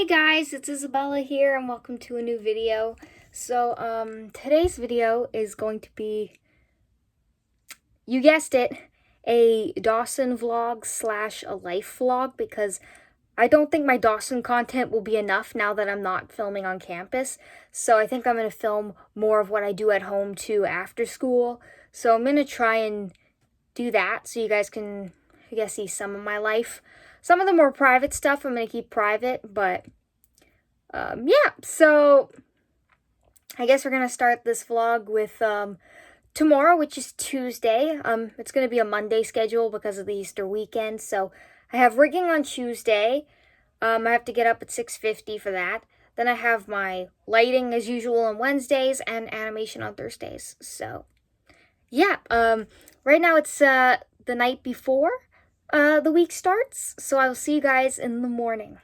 Hey guys, it's Isabella here and welcome to a new video. Today's video is going to be, you guessed it, a Dawson vlog slash a life vlog because I don't think my Dawson content will be enough now that I'm not filming on campus. So I think I'm going to film more of what I do at home too after school. So I'm going to try and do that so you guys can, I guess, see some of my life. Some of the more private stuff I'm going to keep private, but yeah, so I guess we're going to start this vlog with tomorrow, which is Tuesday. It's going to be a Monday schedule because of the Easter weekend. So I have rigging on Tuesday. I have to get up at 6:50 for that. Then I have my lighting as usual on Wednesdays and animation on Thursdays. So yeah, right now it's the night before the week starts. So I'll see you guys in the morning.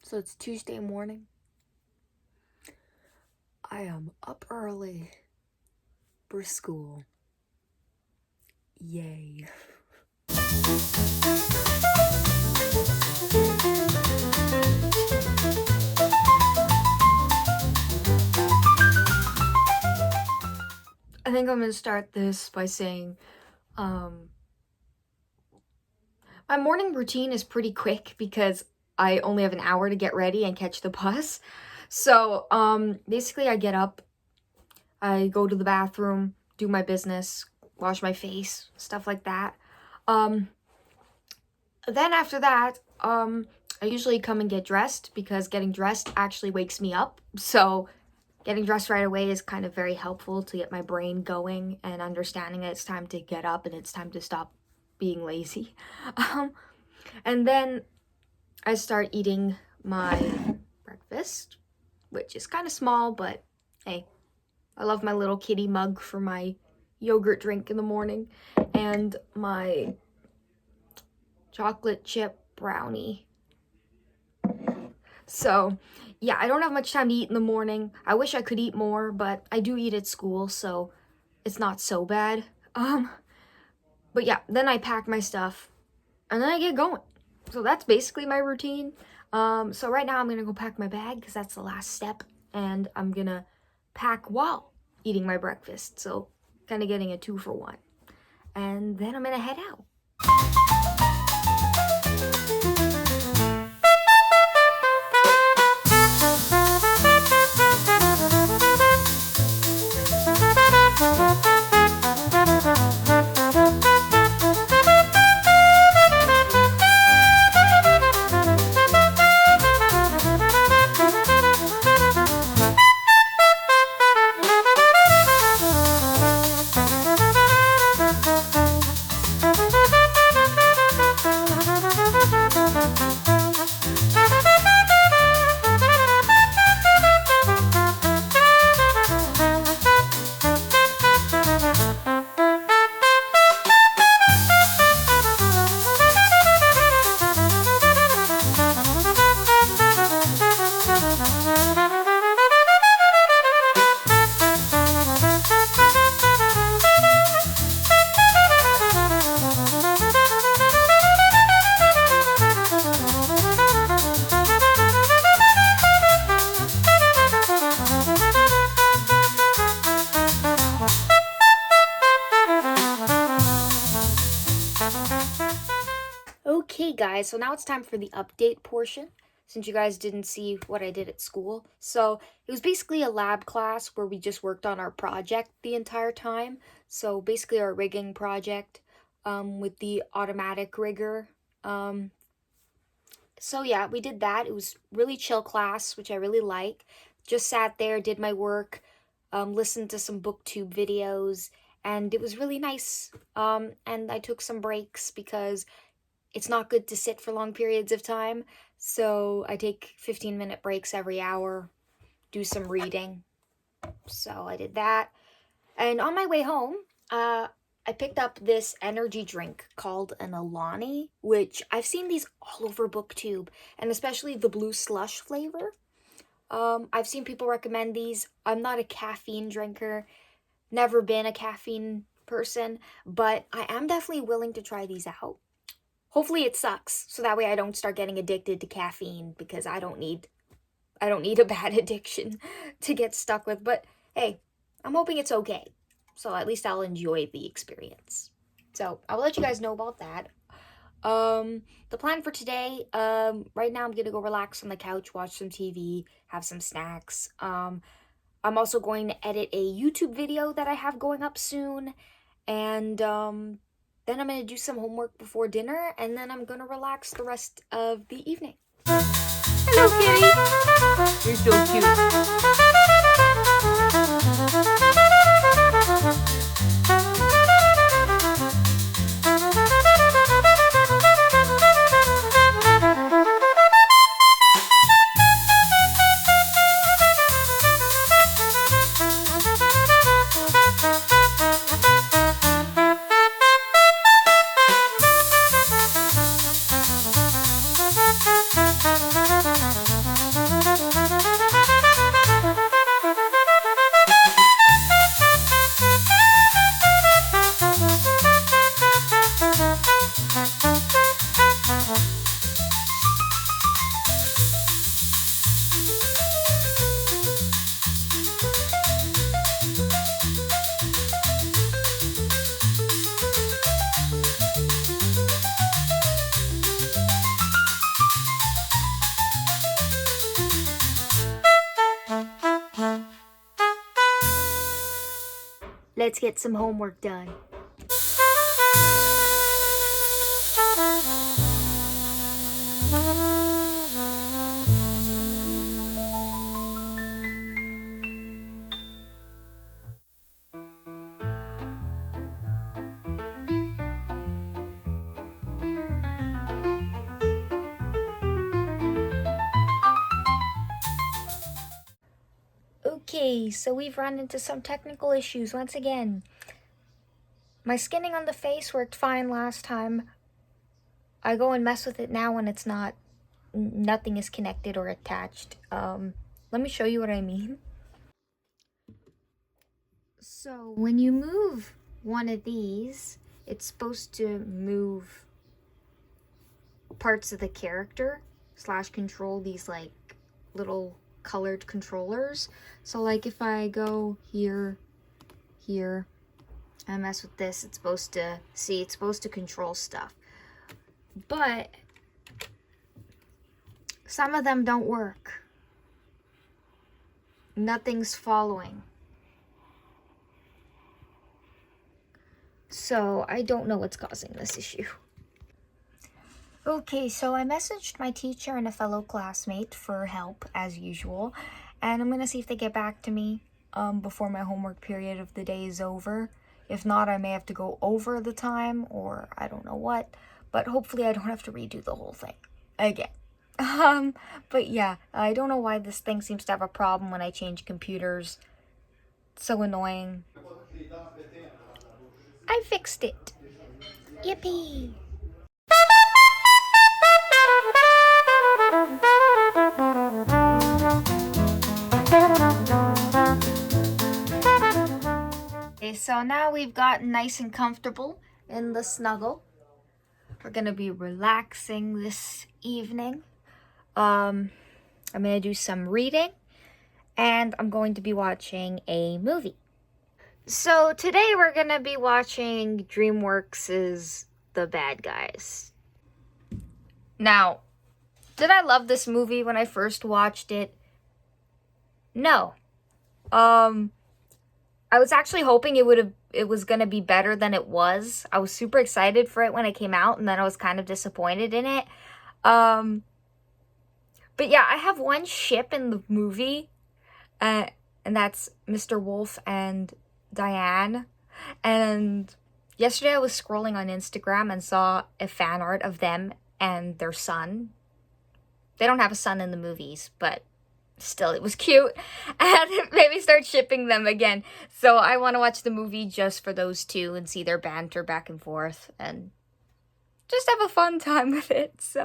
So it's Tuesday morning. I am up early for school. Yay. I think I'm going to start this by saying my morning routine is pretty quick because I only have an hour to get ready and catch the bus. So basically I get up, I go to the bathroom, do my business, wash my face, stuff like that. Then after that, I usually come and get dressed because getting dressed actually wakes me up. So getting dressed right away is kind of very helpful to get my brain going and understanding that it's time to get up and it's time to stop being lazy. And then I start eating my breakfast, which is kind of small, but hey, I love my little kitty mug for my yogurt drink in the morning and my chocolate chip brownie. So yeah, I don't have much time to eat in the morning. I wish I could eat more, but I do eat at school, so it's not so bad. But yeah, then I pack my stuff and then I get going. So that's basically my routine. So right now I'm gonna go pack my bag because that's the last step, and I'm gonna pack while eating my breakfast. So kind of getting a 2-for-1. And then I'm gonna head out. Okay guys, so now it's time for the update portion, since you guys didn't see what I did at school. So it was basically a lab class where we just worked on our project the entire time. So basically our rigging project with the automatic rigger. So yeah, we did that. It was really chill class, which I really like. Just sat there, did my work, listened to some booktube videos, and it was really nice. And I took some breaks because it's not good to sit for long periods of time, so I take 15-minute breaks every hour, do some reading. So I did that. And on my way home, I I picked up this energy drink called an Alani, which I've seen these all over BookTube, and especially the blue slush flavor. I've seen people recommend these. I'm not a caffeine drinker, never been a caffeine person, but I am definitely willing to try these out. Hopefully it sucks, so that way I don't start getting addicted to caffeine, because I don't need a bad addiction to get stuck with. But hey, I'm hoping it's okay. So at least I'll enjoy the experience. So I'll let you guys know about that. The plan for today, right now I'm gonna go relax on the couch, watch some TV, have some snacks. I'm also going to edit a YouTube video that I have going up soon, and then I'm gonna do some homework before dinner, and then I'm gonna relax the rest of the evening. Hello, kitty. You're so cute. Let's get some homework done. Okay, so we've run into some technical issues once again. My skinning on the face worked fine last time. I go and mess with it now when it's not, nothing is connected or attached. Let me show you what I mean. So when you move one of these, it's supposed to move parts of the character / control these like little colored controllers. So like if I go here, and I mess with this, it's supposed to control stuff. But some of them don't work. Nothing's following. So I don't know what's causing this issue. Okay, so I messaged my teacher and a fellow classmate for help as usual, and I'm gonna see if they get back to me before my homework period of the day is over. If not, I may have to go over the time, or I don't know what, but hopefully I don't have to redo the whole thing again. But yeah, I don't know why this thing seems to have a problem when I change computers. It's so annoying. I fixed it. Yippee! Okay, so now we've gotten nice and comfortable in the snuggle. We're gonna be relaxing this evening. I'm gonna do some reading, and I'm going to be watching a movie. So today we're gonna be watching DreamWorks' The Bad Guys. Now, did I love this movie when I first watched it? No. I was actually hoping it was gonna be better than it was. I was super excited for it when it came out, and then I was kind of disappointed in it. But yeah, I have one ship in the movie, and that's Mr. Wolf and Diane. And yesterday I was scrolling on Instagram and saw a fan art of them and their son. They don't have a son in the movies, but still, it was cute. And maybe start shipping them again. So I want to watch the movie just for those two and see their banter back and forth and just have a fun time with it. So.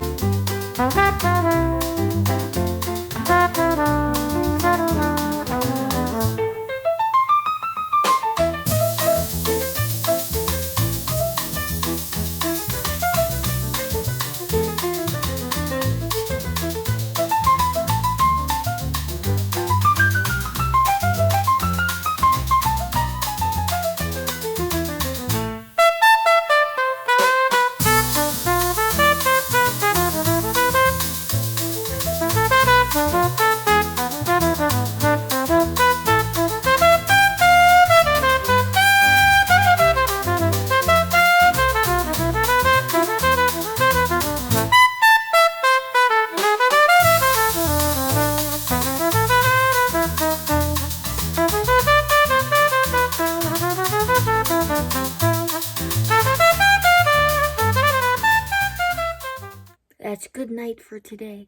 That's good night for today.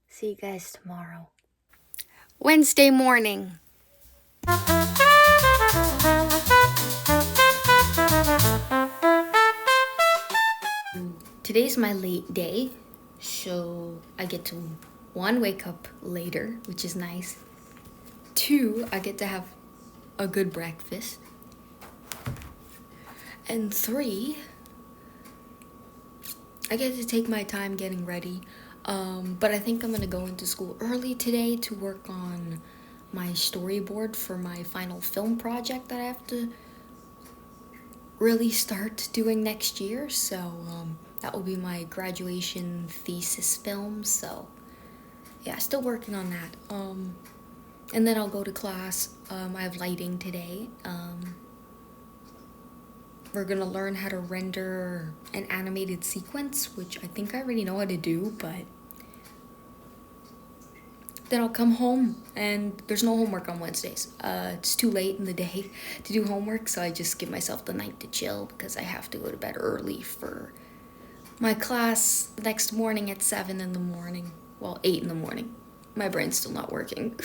See you guys tomorrow. Wednesday morning. Today's my late day, so I get to 1, wake up later, which is nice. 2, I get to have a good breakfast. And 3, I get to take my time getting ready. But I think I'm gonna go into school early today to work on my storyboard for my final film project that I have to really start doing next year. So that will be my graduation thesis film. So yeah, still working on that. And then I'll go to class. I have lighting today. We're gonna learn how to render an animated sequence, which I think I already know how to do, but then I'll come home and there's no homework on Wednesdays. It's too late in the day to do homework, so I just give myself the night to chill because I have to go to bed early for my class the next morning at 7 in the morning. Well, 8 in the morning. My brain's still not working.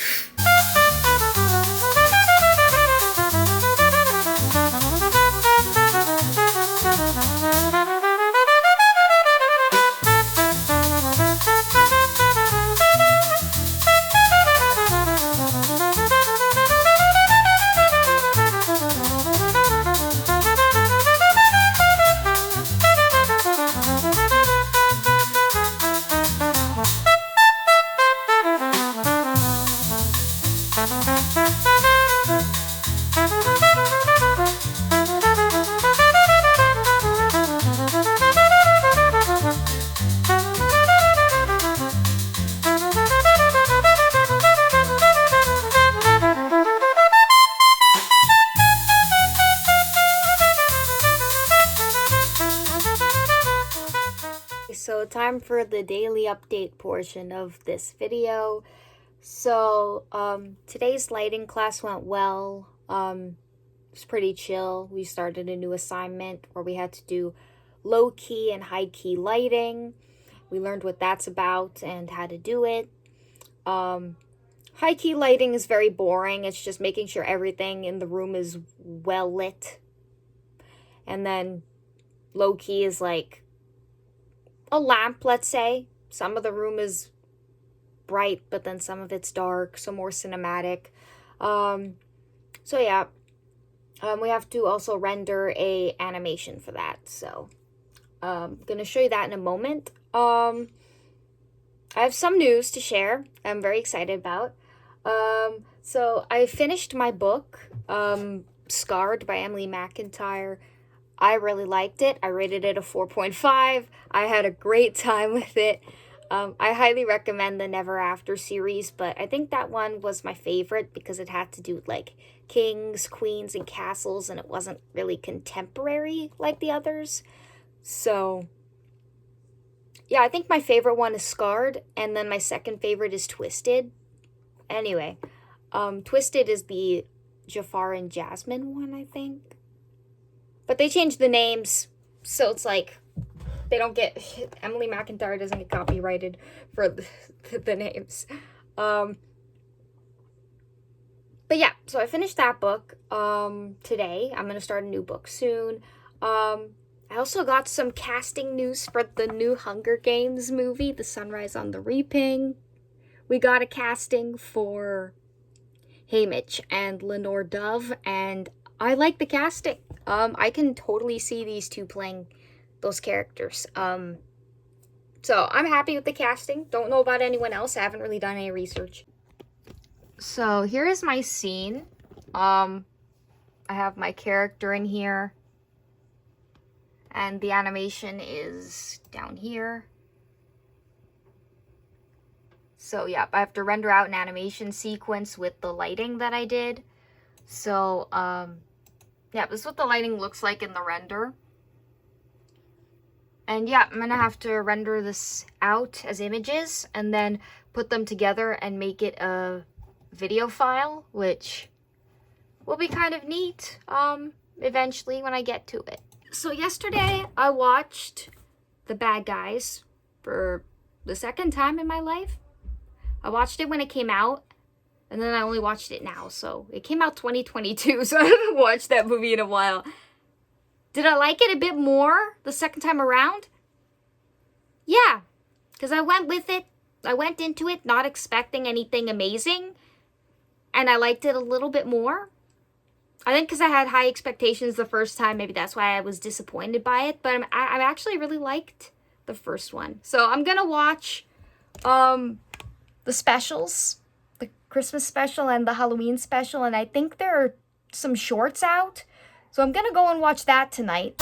So time for the daily update portion of this video. So today's lighting class went well. It was pretty chill. We started a new assignment where we had to do low key and high key lighting. We learned what that's about and how to do it. High key lighting is very boring. It's just making sure everything in the room is well lit. And then low key is like a lamp, let's say. Some of the room is bright, but then some of it's dark, so more cinematic. So yeah, we have to also render a animation for that. So I'm gonna show you that in a moment. I have some news to share I'm very excited about. So I finished my book, Scarred by Emily McIntyre. I really liked it. I rated it a 4.5. I had a great time with it. I highly recommend the Never After series, but I think that one was my favorite because it had to do with like kings, queens, and castles, and it wasn't really contemporary like the others. So yeah, I think my favorite one is Scarred, and then my second favorite is Twisted. Anyway, Twisted is the Jafar and Jasmine one, I think. But they changed the names, so it's like they don't get, Emily McIntyre doesn't get copyrighted for the names. But yeah, so I finished that book today. I'm gonna start a new book soon. I also got some casting news for the new Hunger Games movie, The Sunrise on the Reaping. We got a casting for Haymitch and Lenore Dove, and I like the casting. I can totally see these two playing those characters. So I'm happy with the casting. Don't know about anyone else. I haven't really done any research. So here is my scene. I have my character in here. And the animation is down here. So yeah, I have to render out an animation sequence with the lighting that I did. So yeah, this is what the lighting looks like in the render. And yeah, I'm gonna have to render this out as images and then put them together and make it a video file, which will be kind of neat eventually when I get to it. So yesterday I watched The Bad Guys for the second time in my life. I watched it when it came out, and then I only watched it now. So it came out 2022, so I haven't watched that movie in a while. Did I like it a bit more the second time around? Yeah, because I went with it. I went into it not expecting anything amazing, and I liked it a little bit more. I think because I had high expectations the first time, maybe that's why I was disappointed by it. But I actually really liked the first one. So I'm gonna watch the specials, the Christmas special and the Halloween special, and I think there are some shorts out. So I'm gonna go and watch that tonight.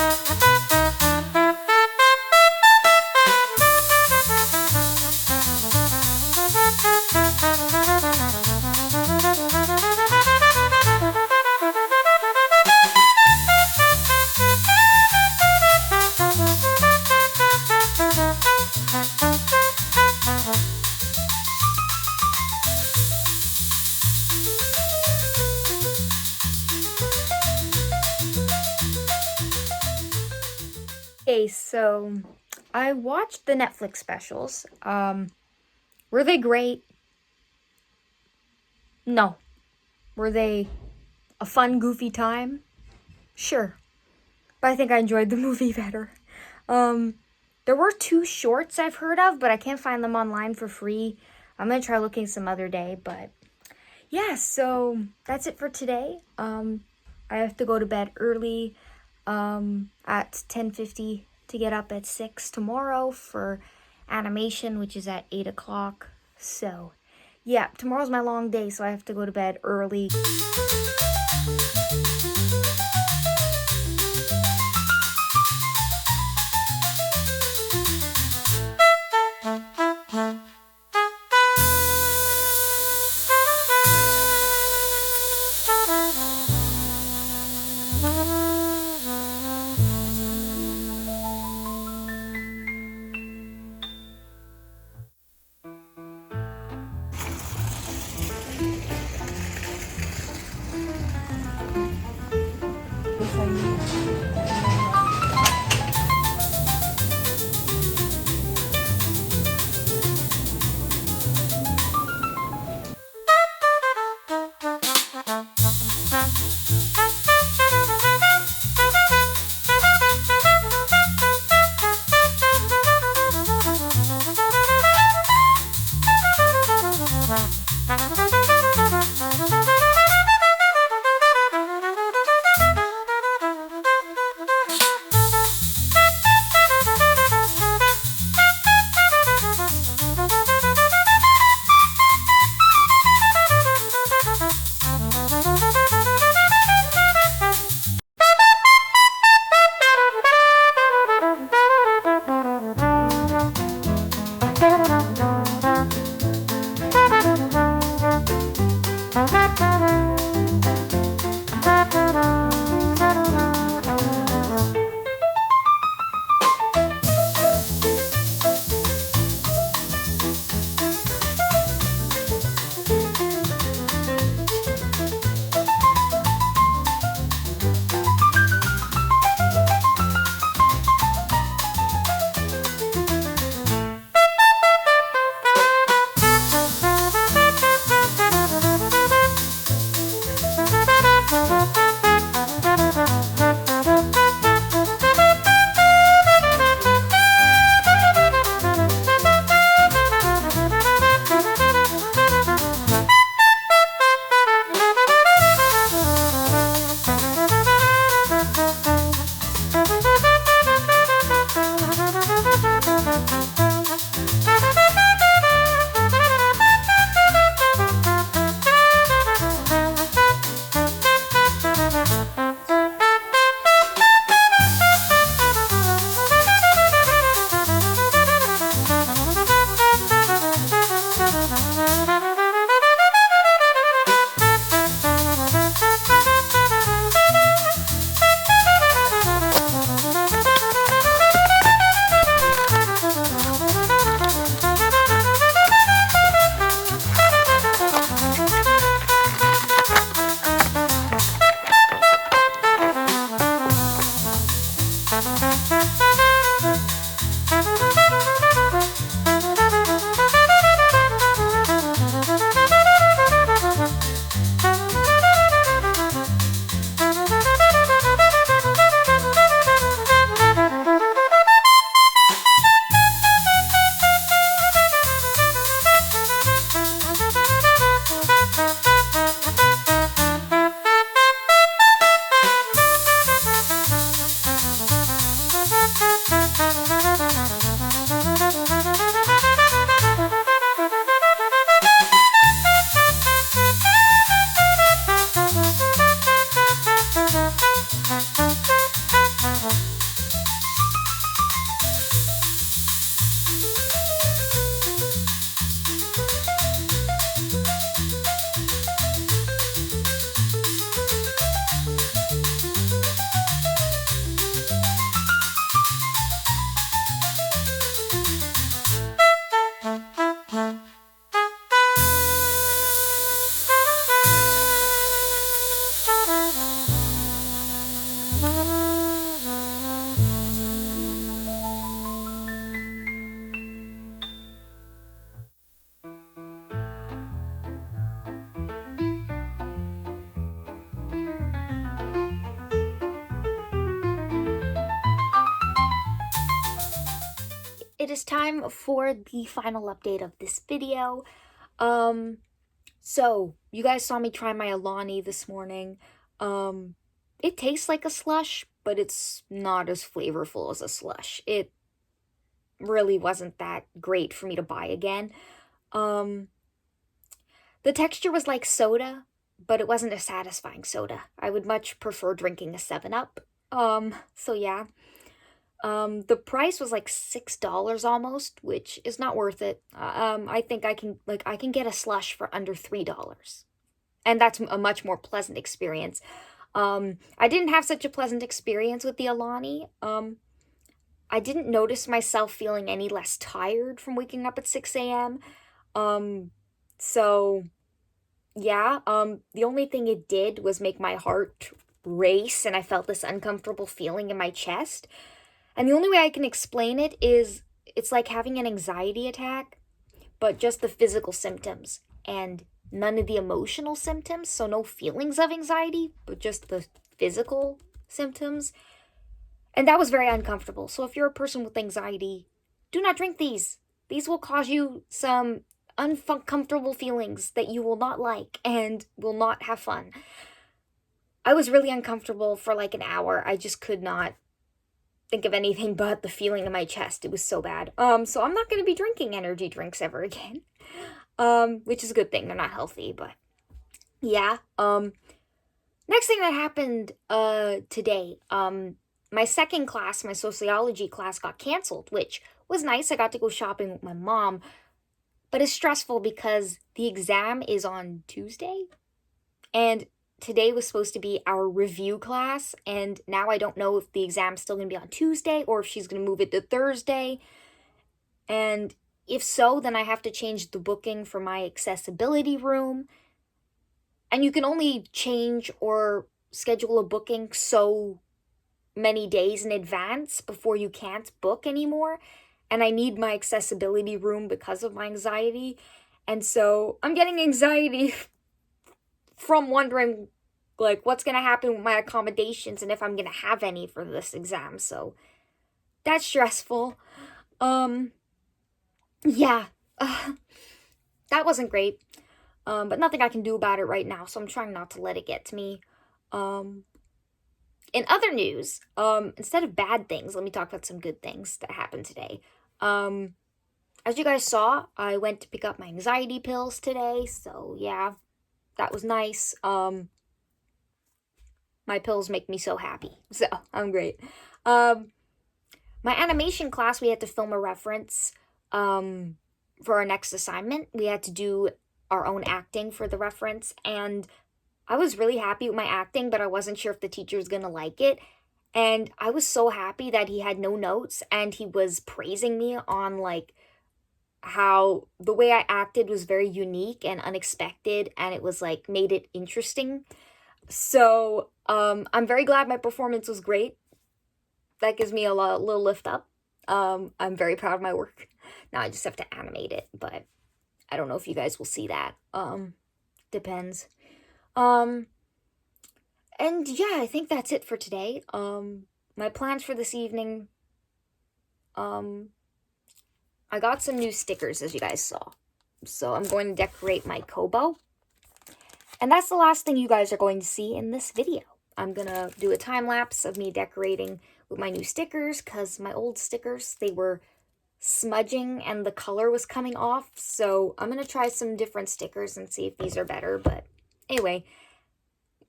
Okay, so I watched the Netflix specials. Were they great? No. Were they a fun, goofy time? Sure. But I think I enjoyed the movie better. There were 2 shorts I've heard of, but I can't find them online for free. I'm gonna try looking some other day, but yeah, so that's it for today. I have to go to bed early at 10:50 to get up at 6 tomorrow for animation, which is at 8 o'clock. So yeah, tomorrow's my long day, so I have to go to bed early. It is time for the final update of this video. So you guys saw me try my Alani this morning. It tastes like a slush, but it's not as flavorful as a slush. It really wasn't that great for me to buy again. The texture was like soda, but it wasn't a satisfying soda. I would much prefer drinking a 7-Up. So yeah. The price was like $6 almost, which is not worth it. I think I can get a slush for under $3. And that's a much more pleasant experience. I didn't have such a pleasant experience with the Alani. I didn't notice myself feeling any less tired from waking up at 6 a.m. So yeah, the only thing it did was make my heart race, and I felt this uncomfortable feeling in my chest. And the only way I can explain it is it's like having an anxiety attack, but just the physical symptoms and none of the emotional symptoms. So no feelings of anxiety, but just the physical symptoms. And that was very uncomfortable. So if you're a person with anxiety, do not drink these. These will cause you some uncomfortable feelings that you will not like and will not have fun. I was really uncomfortable for like an hour. I just could not think of anything but the feeling in my chest. It was so bad. So I'm not going to be drinking energy drinks ever again. Which is a good thing. They're not healthy, but yeah. Next thing that happened today, my second class, my sociology class, got canceled, which was nice. I got to go shopping with my mom, but it's stressful because the exam is on Tuesday, and today was supposed to be our review class, and now I don't know if the exam's still going to be on Tuesday or if she's going to move it to Thursday. And if so, then I have to change the booking for my accessibility room. And you can only change or schedule a booking so many days in advance before you can't book anymore. And I need my accessibility room because of my anxiety. And so I'm getting anxiety from wondering, like, what's going to happen with my accommodations and if I'm going to have any for this exam. So that's stressful. Yeah, that wasn't great. But nothing I can do about it right now, so I'm trying not to let it get to me. In other news, instead of bad things, let me talk about some good things that happened today. As you guys saw, I went to pick up my anxiety pills today, so yeah, that was nice. My pills make me so happy, so I'm great. My animation class, we had to film a reference, for our next assignment. We had to do our own acting for the reference, and I was really happy with my acting, but I wasn't sure if the teacher was gonna like it. And I was so happy that he had no notes and he was praising me on like how the way I acted was very unique and unexpected, and it was like made it interesting. So I'm very glad my performance was great. that gives me a little lift up. I'm very proud of my work. Now I just have to animate it, but I don't know if you guys will see that. Depends. And yeah, I think that's it for today. My plans for this evening, I got some new stickers, as you guys saw. So I'm going to decorate my Kobo. And that's the last thing you guys are going to see in this video. I'm going to do a time lapse of me decorating with my new stickers, because my old stickers, they were smudging and the color was coming off. So I'm going to try some different stickers and see if these are better. But anyway,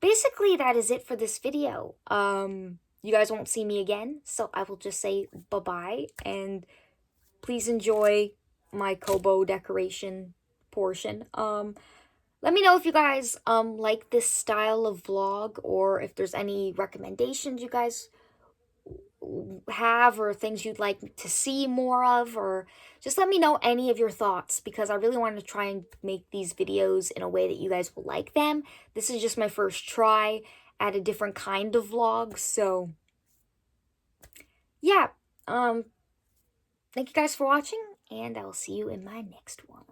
basically that is it for this video. You guys won't see me again, so I will just say bye-bye, and please enjoy my Kobo decoration portion. Let me know if you guys like this style of vlog, or if there's any recommendations you guys have, or things you'd like to see more of, or just let me know any of your thoughts, because I really want to try and make these videos in a way that you guys will like them. This is just my first try at a different kind of vlog, so yeah, thank you guys for watching, and I'll see you in my next one.